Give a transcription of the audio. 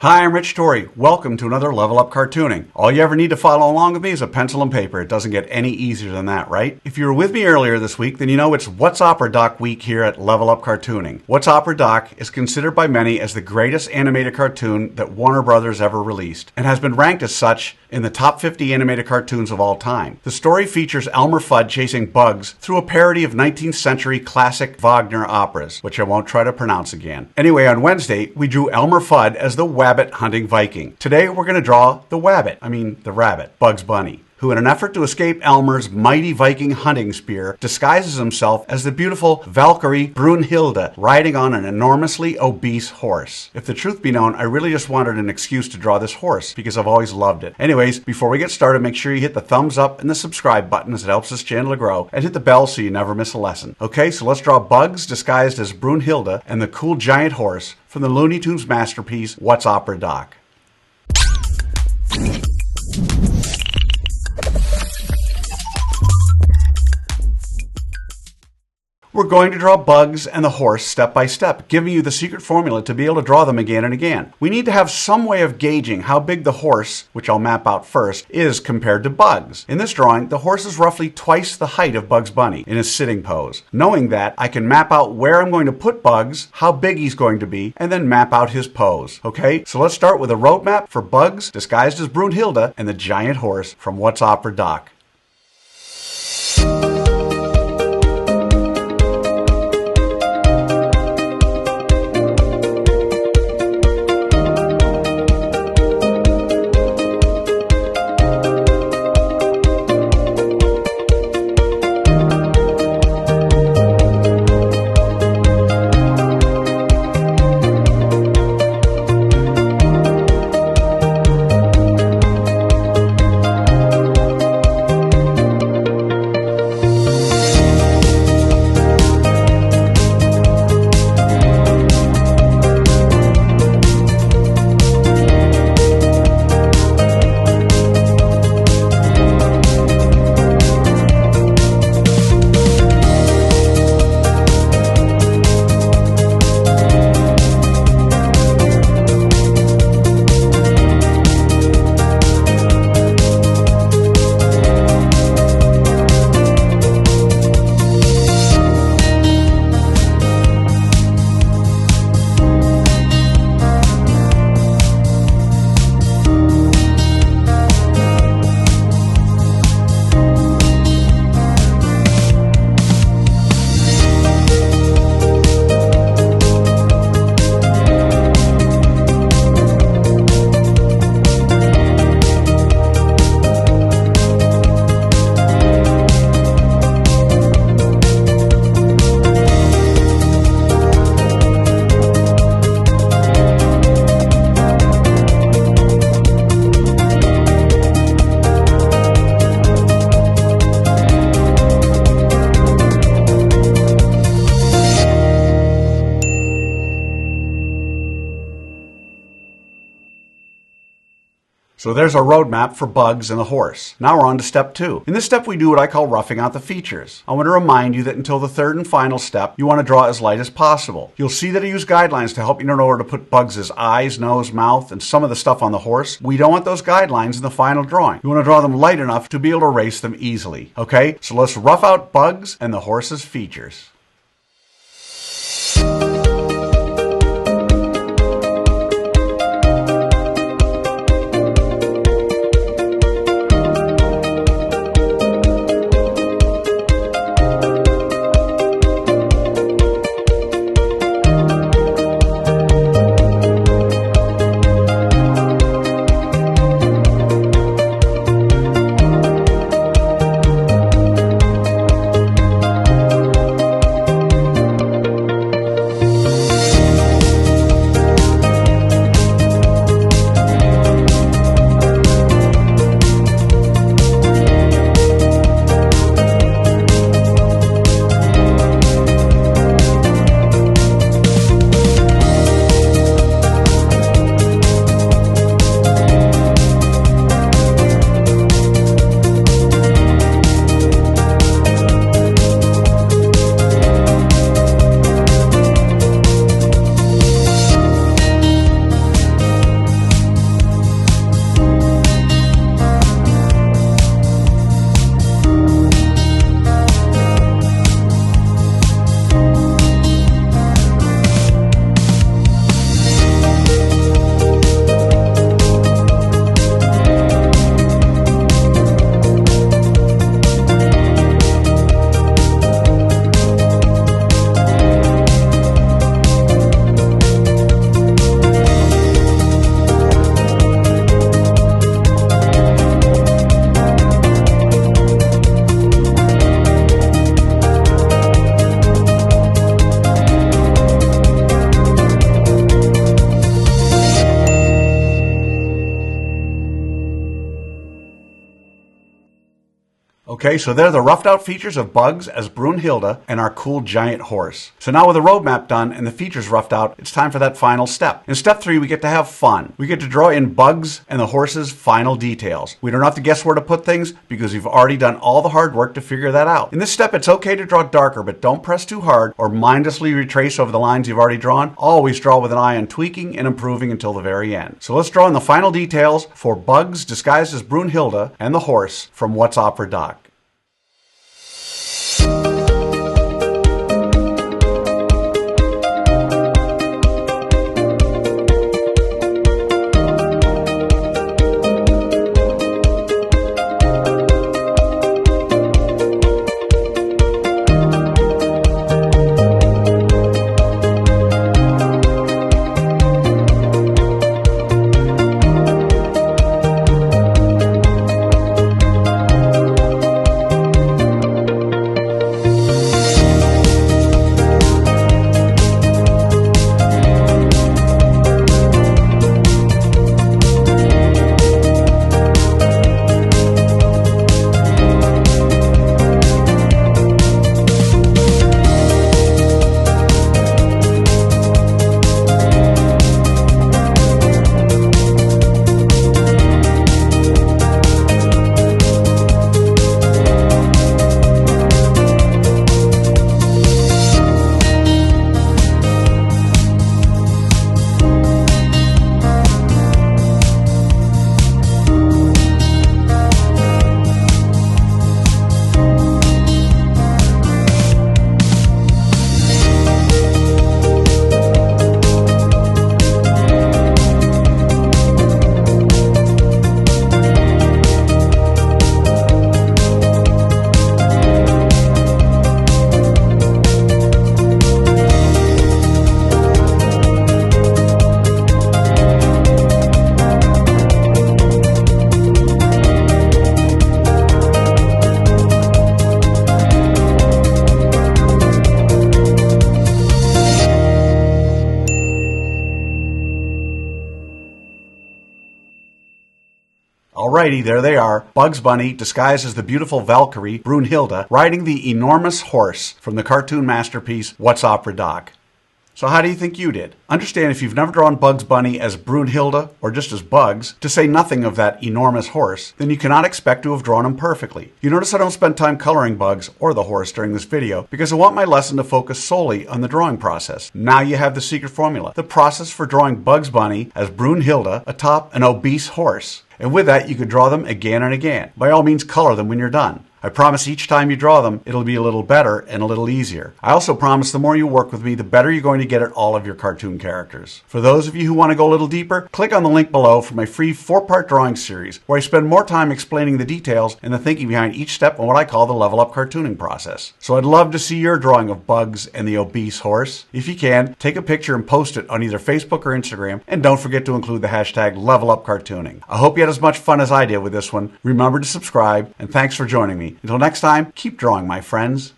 Hi, I'm Rich Torrey. Welcome to another Level Up Cartooning. All you ever need to follow along with me is a pencil and paper. It doesn't get any easier than that, right? If you were with me earlier this week, then you know it's What's Opera Doc week here at Level Up Cartooning. What's Opera Doc is considered by many as the greatest animated cartoon that Warner Brothers ever released, and has been ranked as such in the top 50 animated cartoons of all time. The story features Elmer Fudd chasing bugs through a parody of 19th century classic Wagner operas, which I won't try to pronounce again. Anyway, on Wednesday, we drew Elmer Fudd as the Wabbit hunting Viking. Today, we're going to draw the rabbit, Bugs Bunny, who in an effort to escape Elmer's mighty Viking hunting spear, disguises himself as the beautiful Valkyrie Brunhilde, riding on an enormously obese horse. If the truth be known, I really just wanted an excuse to draw this horse, because I've always loved it. Anyways, before we get started, make sure you hit the thumbs up and the subscribe button as it helps this channel to grow, and hit the bell so you never miss a lesson. Okay, so let's draw Bugs disguised as Brunhilde and the cool giant horse from the Looney Tunes masterpiece, What's Opera Doc. We're going to draw Bugs and the horse step by step, giving you the secret formula to be able to draw them again and again. We need to have some way of gauging how big the horse, which I'll map out first, is compared to Bugs. In this drawing, the horse is roughly twice the height of Bugs Bunny in his sitting pose. Knowing that, I can map out where I'm going to put Bugs, how big he's going to be, and then map out his pose. Okay, so let's start with a roadmap for Bugs disguised as Brunhilde and the giant horse from What's Opera Doc. So there's our roadmap for Bugs and the horse. Now we're on to step 2. In this step we do what I call roughing out the features. I want to remind you that until the third and final step, you want to draw as light as possible. You'll see that I use guidelines to help you know where to put Bugs' eyes, nose, mouth, and some of the stuff on the horse. We don't want those guidelines in the final drawing. You want to draw them light enough to be able to erase them easily. Okay, so let's rough out Bugs and the horse's features. Okay, so they're the roughed out features of Bugs as Brunhilde and our cool giant horse. So now with the roadmap done and the features roughed out, it's time for that final step. In step 3, we get to have fun. We get to draw in Bugs and the horse's final details. We don't have to guess where to put things because we've already done all the hard work to figure that out. In this step, it's okay to draw darker, but don't press too hard or mindlessly retrace over the lines you've already drawn. Always draw with an eye on tweaking and improving until the very end. So let's draw in the final details for Bugs disguised as Brunhilde and the horse from What's Opera Doc. Alrighty, there they are. Bugs Bunny, disguised as the beautiful Valkyrie, Brunhilde, riding the enormous horse from the cartoon masterpiece, What's Opera Doc. So how do you think you did? Understand, if you've never drawn Bugs Bunny as Brunhilde, or just as Bugs, to say nothing of that enormous horse, then you cannot expect to have drawn him perfectly. You notice I don't spend time coloring Bugs or the horse during this video, because I want my lesson to focus solely on the drawing process. Now you have the secret formula, the process for drawing Bugs Bunny as Brunhilde atop an obese horse. And with that, you could draw them again and again. By all means, color them when you're done. I promise each time you draw them, it'll be a little better and a little easier. I also promise the more you work with me, the better you're going to get at all of your cartoon characters. For those of you who want to go a little deeper, click on the link below for my free 4-part drawing series, where I spend more time explaining the details and the thinking behind each step in what I call the level up cartooning process. So I'd love to see your drawing of Bugs and the obese horse. If you can, take a picture and post it on either Facebook or Instagram, and don't forget to include the hashtag #LevelUpCartooning. I hope you had as much fun as I did with this one. Remember to subscribe, and thanks for joining me. Until next time, keep drawing, my friends.